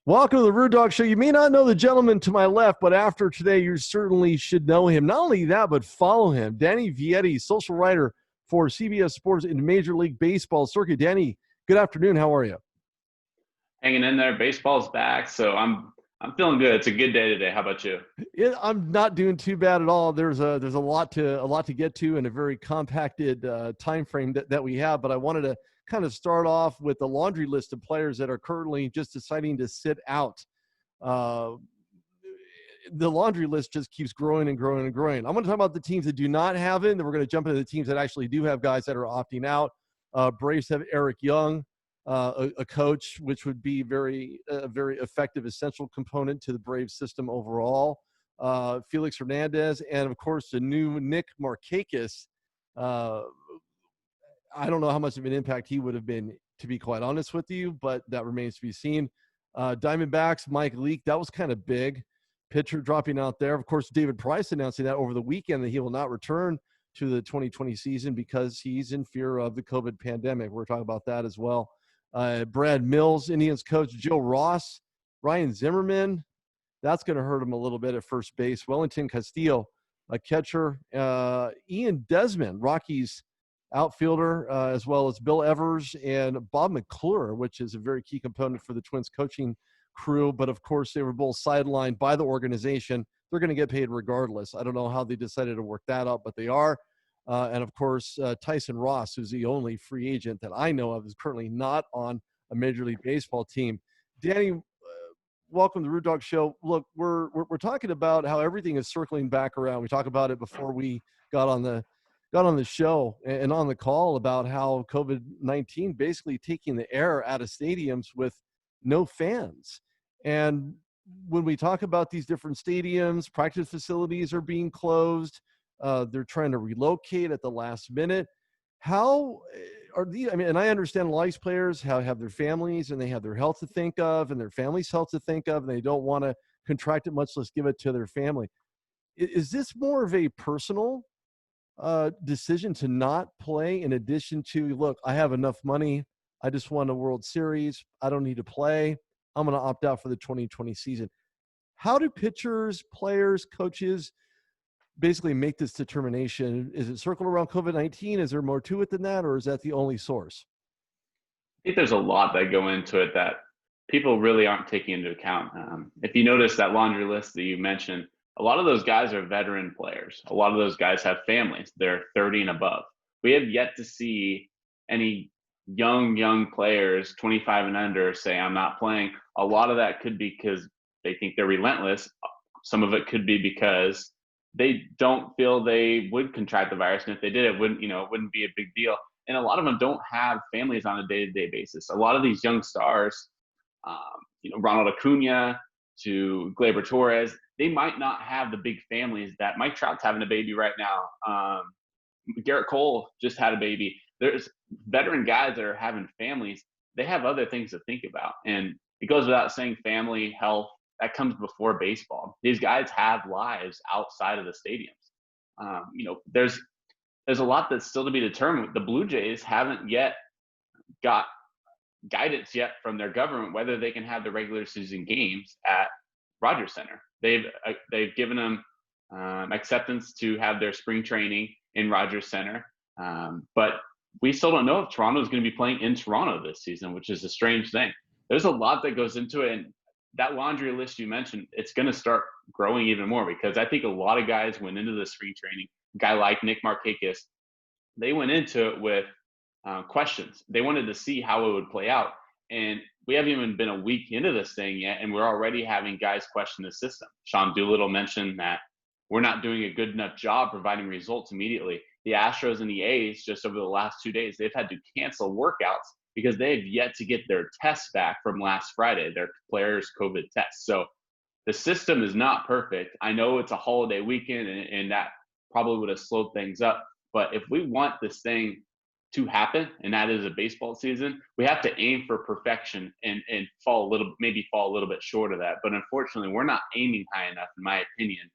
Welcome to the Rude Dog Show. You may not know the gentleman to my left, but after today, you certainly should know him. Not only that, but follow him. Danny Vietti, social writer for CBS Sports in Major League Baseball circuit. Danny, good afternoon. How are you? Hanging in there. Baseball's back, so I'm feeling good. It's a good day today. How about you? I'm not doing too bad at all. There's a lot to get to in a very compacted time frame that we have. But I wanted to kind of start off with the laundry list of players that are currently just deciding to sit out. Uh, the laundry list just keeps growing and growing and growing. I'm going to talk about the teams that do not have it, and then we're going to jump into the teams that actually do have guys that are opting out. Braves have Eric Young, a coach, which would be very effective, essential component to the Braves system overall. Felix Hernandez, and of course the new Nick Markakis. Uh, I don't know how much of an impact he would have been, to be quite honest with you, but that remains to be seen. Diamondbacks, Mike Leake, that was kind of big. Pitcher dropping out there. Of course, David Price announcing that over the weekend that he will not return to the 2020 season because he's in fear of the COVID pandemic. We're talking about that as well. Brad Mills, Indians coach, Joe Ross, Ryan Zimmerman. That's going to hurt him a little bit at first base. Wellington Castillo, a catcher. Ian Desmond, Rockies outfielder, as well as Bill Evers and Bob McClure, which is a very key component for the Twins coaching crew. But of course, they were both sidelined by the organization. They're going to get paid regardless. I don't know how they decided to work that out, but they are. And of course, Tyson Ross, who's the only free agent that I know of, is currently not on a Major League Baseball team. Danny, welcome to the Root Dog Show. Look, we're talking about how everything is circling back around. We talked about it before we got on the show and on the call about how COVID-19 basically taking the air out of stadiums with no fans. And when we talk about these different stadiums, practice facilities are being closed. They're trying to relocate at the last minute. How are these? I mean, and I understand a lot of these players have their families and they have their health to think of and their family's health to think of, and they don't want to contract it, much less give it to their family. Is this more of a personal decision to not play in addition to, look, I have enough money. I just won a World Series. I don't need to play. I'm going to opt out for the 2020 season. How do pitchers, players, coaches basically make this determination? Is it circled around COVID-19? Is there more to it than that, or is that the only source? I think there's a lot that go into it that people really aren't taking into account. If you notice that laundry list that you mentioned, a lot of those guys are veteran players. A lot of those guys have families. They're 30 and above. We have yet to see any young players, 25 and under, say, I'm not playing. A lot of that could be because they think they're relentless. Some of it could be because they don't feel they would contract the virus, and if they did, it wouldn't be a big deal. And a lot of them don't have families on a day-to-day basis. A lot of these young stars, Ronald Acuna to Gleyber Torres, they might not have the big families that Mike Trout's having a baby right now. Garrett Cole just had a baby. There's veteran guys that are having families. They have other things to think about, and it goes without saying, family, health, that comes before baseball. These guys have lives outside of the stadiums. There's a lot that's still to be determined. The Blue Jays haven't yet got guidance yet from their government whether they can have the regular season games at Rogers Center. They've given them acceptance to have their spring training in Rogers Center, but we still don't know if Toronto is going to be playing in Toronto this season, which is a strange thing. There's a lot that goes into it, and that laundry list you mentioned, it's going to start growing even more, because I think a lot of guys went into the spring training. A guy like Nick Markakis, they went into it with questions. They wanted to see how it would play out, and we haven't even been a week into this thing yet, and we're already having guys question the system. Sean Doolittle mentioned that we're not doing a good enough job providing results immediately. The Astros and the A's, just over the last 2 days, they've had to cancel workouts because they have yet to get their tests back from last Friday, their players' COVID tests. So the system is not perfect. I know it's a holiday weekend, and that probably would have slowed things up. But if we want this thing to happen, and that is a baseball season, we have to aim for perfection and fall a little bit short of that. But unfortunately, we're not aiming high enough, in my opinion.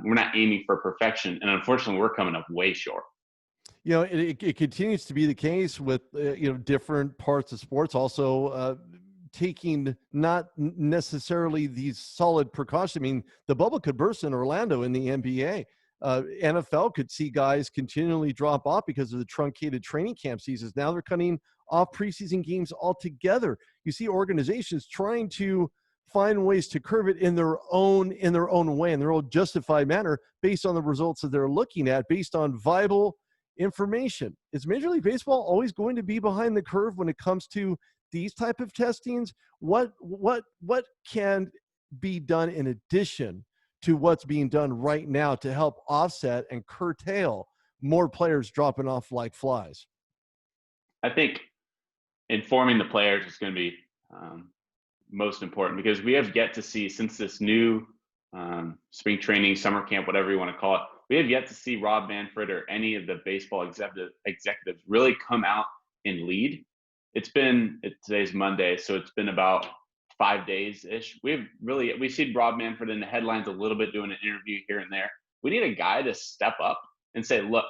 We're not aiming for perfection, and unfortunately, we're coming up way short. It continues to be the case with different parts of sports. Also, taking not necessarily these solid precautions. I mean, the bubble could burst in Orlando in the NBA. NFL could see guys continually drop off because of the truncated training camp seasons. Now they're cutting off preseason games altogether. You see organizations trying to find ways to curb it in their own way, in their own justified manner, based on the results that they're looking at, based on viable information. Is Major League Baseball always going to be behind the curve when it comes to these type of testings? What can be done in addition to what's being done right now to help offset and curtail more players dropping off like flies? I think informing the players is going to be most important, because we have yet to see, since this new spring training, summer camp, whatever you want to call it, we have yet to see Rob Manfred or any of the baseball executives really come out and lead. Today's Monday, so it's been about 5 days ish. We've seen Rob Manfred in the headlines a little bit, doing an interview here and there. We need a guy to step up and say, look,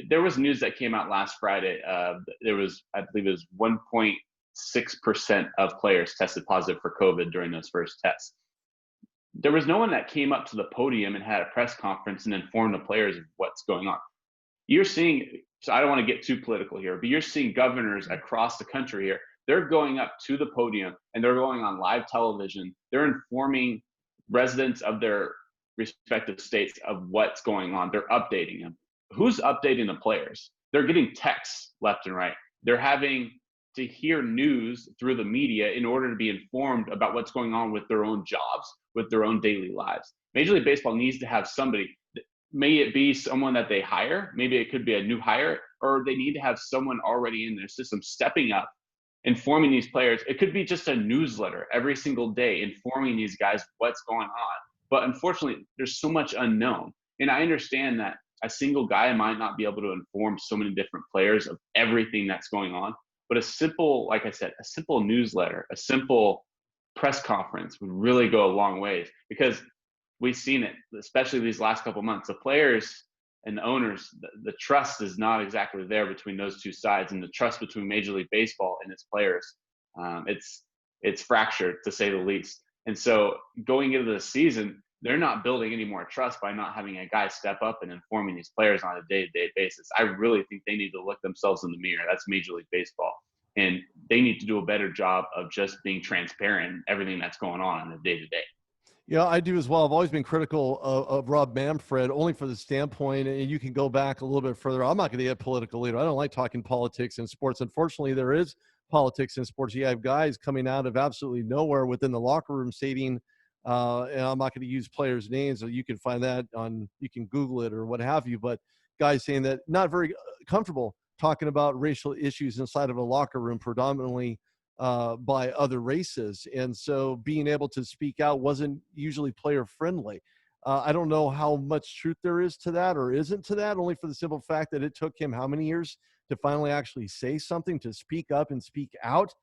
there was news that came out last Friday. There was, I believe it was 1.6% of players tested positive for COVID during those first tests. There was no one that came up to the podium and had a press conference and informed the players of what's going on. You're seeing, so I don't want to get too political here, but you're seeing governors across the country here. They're going up to the podium and they're going on live television. They're informing residents of their respective states of what's going on. They're updating them. Who's updating the players? They're getting texts left and right. They're having to hear news through the media in order to be informed about what's going on with their own jobs, with their own daily lives. Major League Baseball needs to have somebody. May it be someone that they hire, maybe it could be a new hire, or they need to have someone already in their system stepping up, informing these players. It could be just a newsletter every single day informing these guys what's going on. But unfortunately, there's so much unknown. And I understand that a single guy might not be able to inform so many different players of everything that's going on. But a simple, like I said, a simple newsletter, a simple press conference would really go a long ways, because we've seen it, especially these last couple of months. The players and the owners, the trust is not exactly there between those two sides, and the trust between Major League Baseball and its players, it's fractured, to say the least. And so going into the season, they're not building any more trust by not having a guy step up and informing these players on a day-to-day basis. I really think they need to look themselves in the mirror. That's Major League Baseball. And they need to do a better job of just being transparent in everything that's going on a day-to-day. Yeah, I do as well. I've always been critical of Rob Manfred, only for the standpoint, and you can go back a little bit further. I'm not going to get political either. I don't like talking politics in sports. Unfortunately, there is politics in sports. You have guys coming out of absolutely nowhere within the locker room stating, and I'm not going to use players' names, so you can find that you can Google it or what have you, but guys saying that not very comfortable talking about racial issues inside of a locker room, predominantly by other races. And so being able to speak out wasn't usually player friendly. I don't know how much truth there is to that or isn't to that, only for the simple fact that it took him how many years to finally actually say something, to speak up and speak out.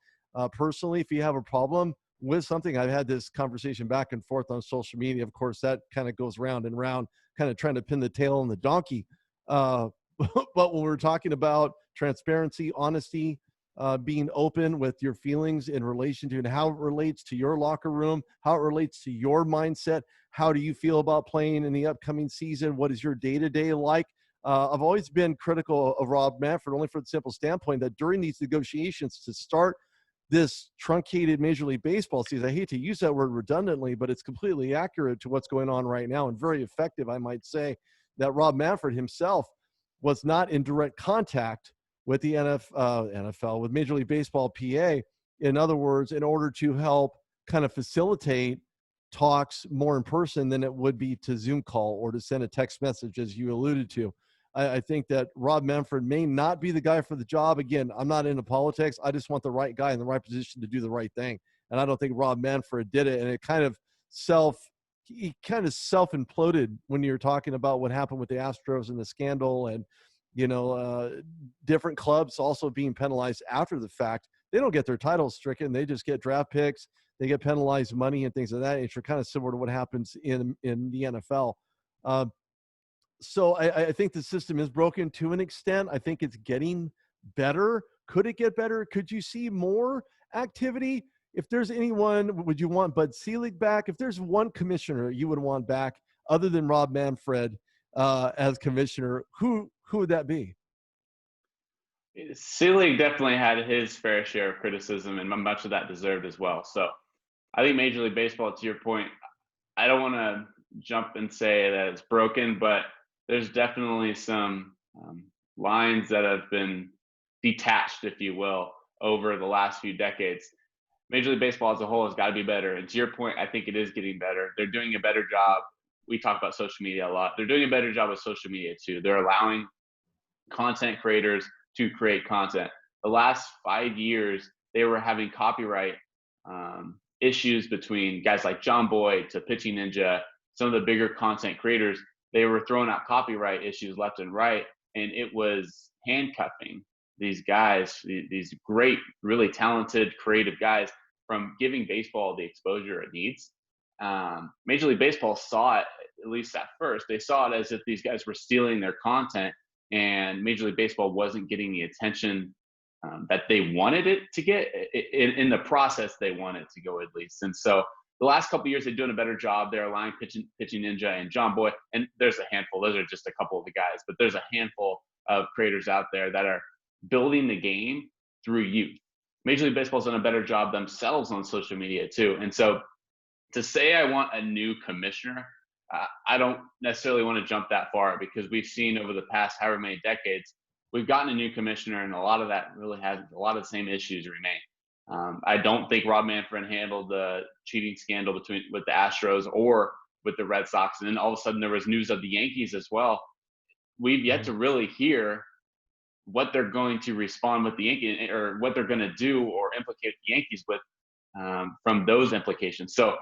Personally, if you have a problem with something, I've had this conversation back and forth on social media. Of course, that kind of goes round and round, kind of trying to pin the tail on the donkey. But when we're talking about transparency, honesty, being open with your feelings in relation to and how it relates to your locker room, how it relates to your mindset, how do you feel about playing in the upcoming season? What is your day-to-day like? I've always been critical of Rob Manfred, only for the simple standpoint that during these negotiations to start this truncated Major League Baseball season, I hate to use that word redundantly, but it's completely accurate to what's going on right now and very effective, I might say, that Rob Manfred himself was not in direct contact with the NFL, with Major League Baseball PA. In other words, in order to help kind of facilitate talks more in person than it would be to Zoom call or to send a text message, as you alluded to. I think that Rob Manfred may not be the guy for the job. Again, I'm not into politics. I just want the right guy in the right position to do the right thing. And I don't think Rob Manfred did it. And it kind of self-imploded when you're talking about what happened with the Astros and the scandal and, different clubs also being penalized after the fact. They don't get their titles stricken. They just get draft picks. They get penalized money and things of that nature, kind of similar to what happens in the NFL. So I think the system is broken to an extent. I think it's getting better. Could it get better? Could you see more activity? if there's anyone, would you want Bud Selig back? If there's one commissioner you would want back other than Rob Manfred as commissioner, who would that be? Selig definitely had his fair share of criticism, and much of that deserved as well. So I think Major League Baseball, to your point, I don't want to jump and say that it's broken, but there's definitely some lines that have been detached, if you will, over the last few decades. Major League Baseball as a whole has got to be better. And to your point, I think it is getting better. They're doing a better job. We talk about social media a lot. They're doing a better job with social media too. They're allowing content creators to create content. The last 5 years, they were having copyright issues between guys like John Boy to Pitching Ninja, some of the bigger content creators. They were throwing out copyright issues left and right, and it was handcuffing these guys, these great, really talented, creative guys, from giving baseball the exposure it needs. Major League Baseball saw it, at least at first, they saw it as if these guys were stealing their content, and Major League Baseball wasn't getting the attention that they wanted it to get. In the process, they wanted to go at least. And so the last couple of years, they're doing a better job. They're allowing Pitching Ninja and John Boy, and there's a handful. Those are just a couple of the guys, but there's a handful of creators out there that are building the game through youth. Major League Baseball's done a better job themselves on social media too. And so to say I want a new commissioner, I don't necessarily want to jump that far, because we've seen over the past however many decades, we've gotten a new commissioner, and a lot of that really has a lot of the same issues remain. I don't think Rob Manfred handled the cheating scandal with the Astros or with the Red Sox, and then all of a sudden there was news of the Yankees as well. We've yet to really hear what they're going to respond with the Yankees, or what they're going to do or implicate the Yankees with from those implications. So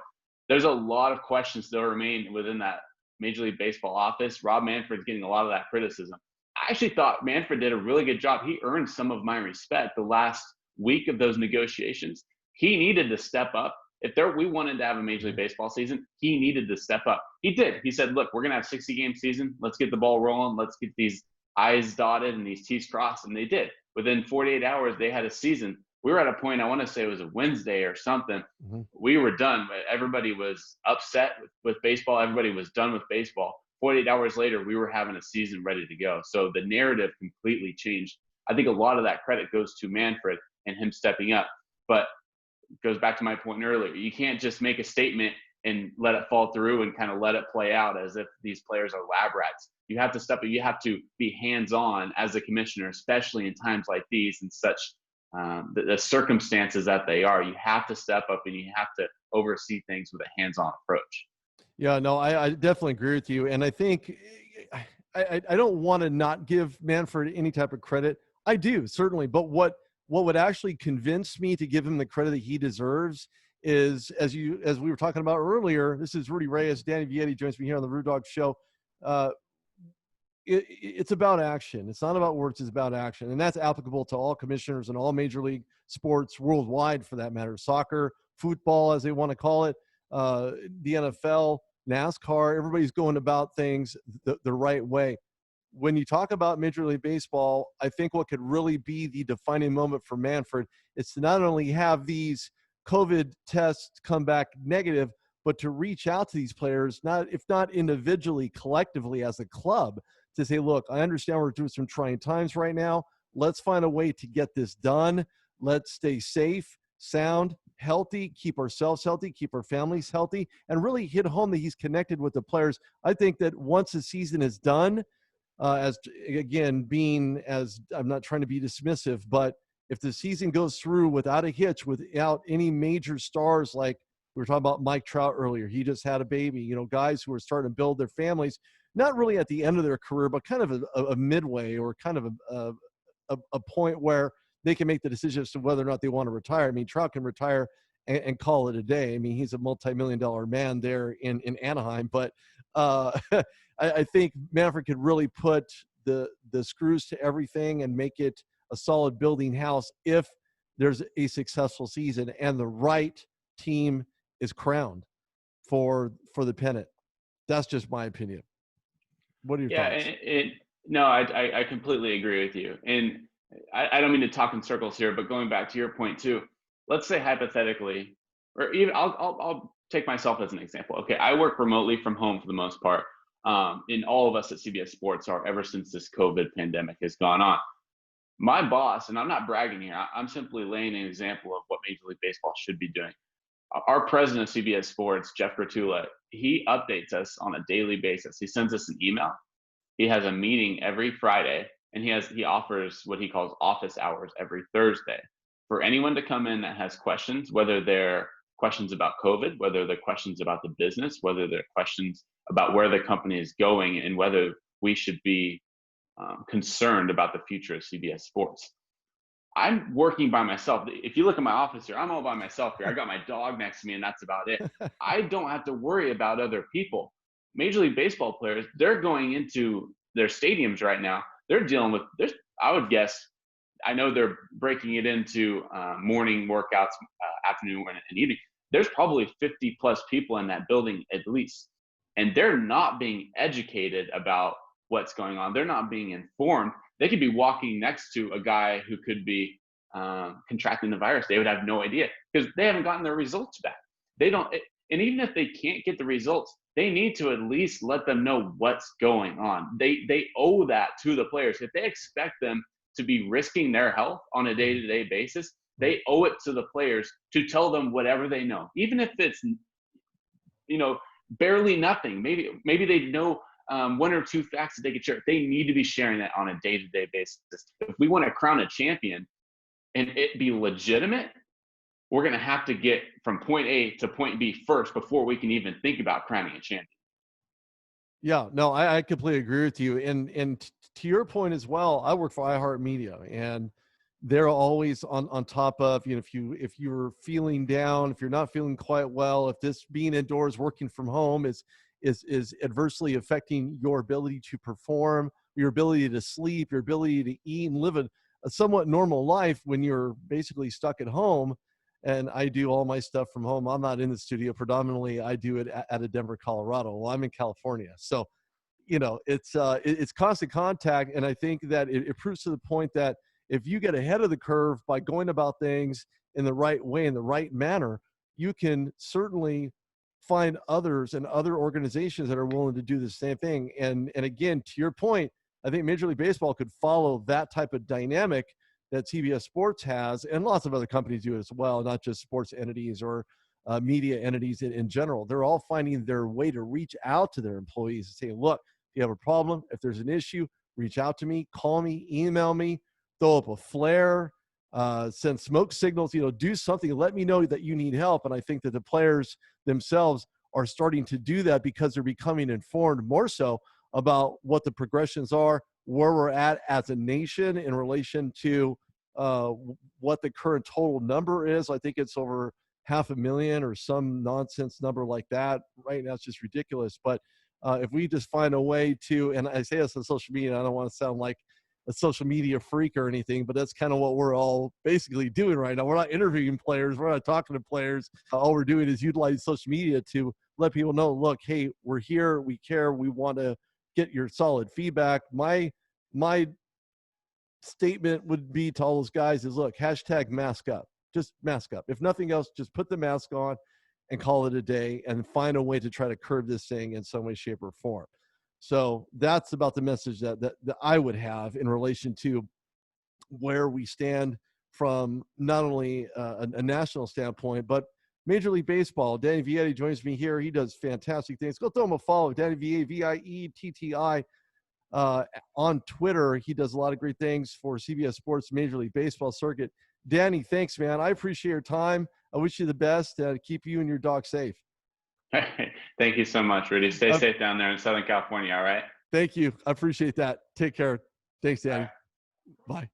there's a lot of questions still remain within that Major League Baseball office. Rob Manfred's getting a lot of that criticism. I actually thought Manfred did a really good job. He earned some of my respect the last week of those negotiations. He needed to step up. If we wanted to have a Major League Baseball season, he needed to step up. He did. He said, look, we're going to have a 60-game season. Let's get the ball rolling. Let's get these I's dotted and these T's crossed. And they did. Within 48 hours, they had a season. We were at a point, I want to say it was a Wednesday or something. Mm-hmm. We were done. Everybody was upset with baseball. Everybody was done with baseball. 48 hours later, we were having a season ready to go. So the narrative completely changed. I think a lot of that credit goes to Manfred and him stepping up. But it goes back to my point earlier. You can't just make a statement and let it fall through and kind of let it play out as if these players are lab rats. You have to step up. You have to be hands-on as a commissioner, especially in times like these and such the circumstances that they are. You have to step up and you have to oversee things with a hands-on approach. Yeah, no, I definitely agree with you. And I think I don't want to not give Manfred any type of credit. I do, certainly. But what would actually convince me to give him the credit that he deserves is, as we were talking about earlier, this is Rudy Reyes. Danny Vietti joins me here on the Rude Dog Show. It's about action. It's not about words. It's about action. And that's applicable to all commissioners and all major league sports worldwide, for that matter. Soccer, football, as they want to call it, the NFL, NASCAR, everybody's going about things the right way. When you talk about Major League Baseball, I think what could really be the defining moment for Manfred is to not only have these COVID tests come back negative, but to reach out to these players, if not individually, collectively as a club, to say, look, I understand we're doing some trying times right now. Let's find a way to get this done. Let's stay safe, sound, healthy, keep ourselves healthy, keep our families healthy, and really hit home that he's connected with the players. I think that once the season is done, as again, I'm not trying to be dismissive, but if the season goes through without a hitch, without any major stars, like we were talking about Mike Trout earlier, he just had a baby, guys who are starting to build their families, not really at the end of their career, but kind of a midway, or kind of a point where they can make the decision as to whether or not they want to retire. I mean, Trout can retire and call it a day. I mean, he's a multi-million-dollar man there in Anaheim, but I think Manfred could really put the screws to everything and make it a solid building house if there's a successful season and the right team is crowned for the pennant. That's just my opinion. What are your thoughts? No, I completely agree with you. And I don't mean to talk in circles here, but going back to your point too, let's say hypothetically, or even I'll take myself as an example. Okay, I work remotely from home for the most part. And all of us at CBS Sports are ever since this COVID pandemic has gone on. My boss, and I'm not bragging here, I'm simply laying an example of what Major League Baseball should be doing. Our president of CBS Sports, Jeff Gratula, he updates us on a daily basis. He sends us an email. He has a meeting every Friday, and he offers what he calls office hours every Thursday for anyone to come in that has questions, whether they're questions about COVID, whether they're questions about the business, whether they're questions about where the company is going, and whether we should be concerned about the future of CBS Sports. I'm working by myself. If you look at my office here, I'm all by myself here. I got my dog next to me, and that's about it. I don't have to worry about other people. Major League Baseball players, they're going into their stadiums right now. They're dealing with, I would guess, I know they're breaking it into morning workouts, afternoon and evening. There's probably 50 plus people in that building at least. And they're not being educated about what's going on. They're not being informed. They could be walking next to a guy who could be contracting the virus. They would have no idea because they haven't gotten their results back. They don't, and even if they can't get the results, they need to at least let them know what's going on. They owe that to the players. If they expect them to be risking their health on a day-to-day basis, they owe it to the players to tell them whatever they know, even if it's barely nothing. Maybe they know one or two facts that they could share. They need to be sharing that on a day-to-day basis. If we want to crown a champion and it be legitimate, we're going to have to get from point A to point B first before we can even think about crowning a champion. Yeah, no, I completely agree with you. And to your point as well, I work for iHeartMedia, and they're always on top of, if you're feeling down, if you're not feeling quite well, if this being indoors, working from home is adversely affecting your ability to perform, your ability to sleep, your ability to eat and live a somewhat normal life when you're basically stuck at home. And I do all my stuff from home. I'm not in the studio. Predominantly, I do it out of Denver, Colorado. Well, I'm in California. So, it's constant contact. And I think that it proves to the point that if you get ahead of the curve by going about things in the right way, in the right manner, you can certainly find others and other organizations that are willing to do the same thing. And again, to your point, I think Major League Baseball could follow that type of dynamic that CBS Sports has, and lots of other companies do as well, not just sports entities or media entities in general. They're all finding their way to reach out to their employees and say, look, if you have a problem, if there's an issue, reach out to me, call me, email me, throw up a flare, send smoke signals, do something, let me know that you need help. And I think that the players themselves are starting to do that because they're becoming informed more so about what the progressions are, where we're at as a nation in relation to what the current total number is. I think it's over 500,000 or some nonsense number like that. Right now, it's just ridiculous. But if we just find a way to, and I say this on social media, I don't want to sound like a social media freak or anything, but that's kind of what we're all basically doing right now. We're not interviewing players. We're not talking to players. All we're doing is utilizing social media to let people know, look, hey, we're here. We care. We want to get your solid feedback. My statement would be to all those guys is, look, hashtag mask up. Just mask up. If nothing else, just put the mask on and call it a day and find a way to try to curb this thing in some way, shape, or form. So that's about the message that I would have in relation to where we stand from not only a national standpoint, but Major League Baseball. Danny Vietti joins me here. He does fantastic things. Go throw him a follow. Danny Vietti, Vietti, on Twitter. He does a lot of great things for CBS Sports Major League Baseball circuit. Danny, thanks, man. I appreciate your time. I wish you the best. Keep you and your dog safe. Thank you so much, Rudy. Stay safe down there in Southern California, all right? Thank you. I appreciate that. Take care. Thanks, Danny. Bye.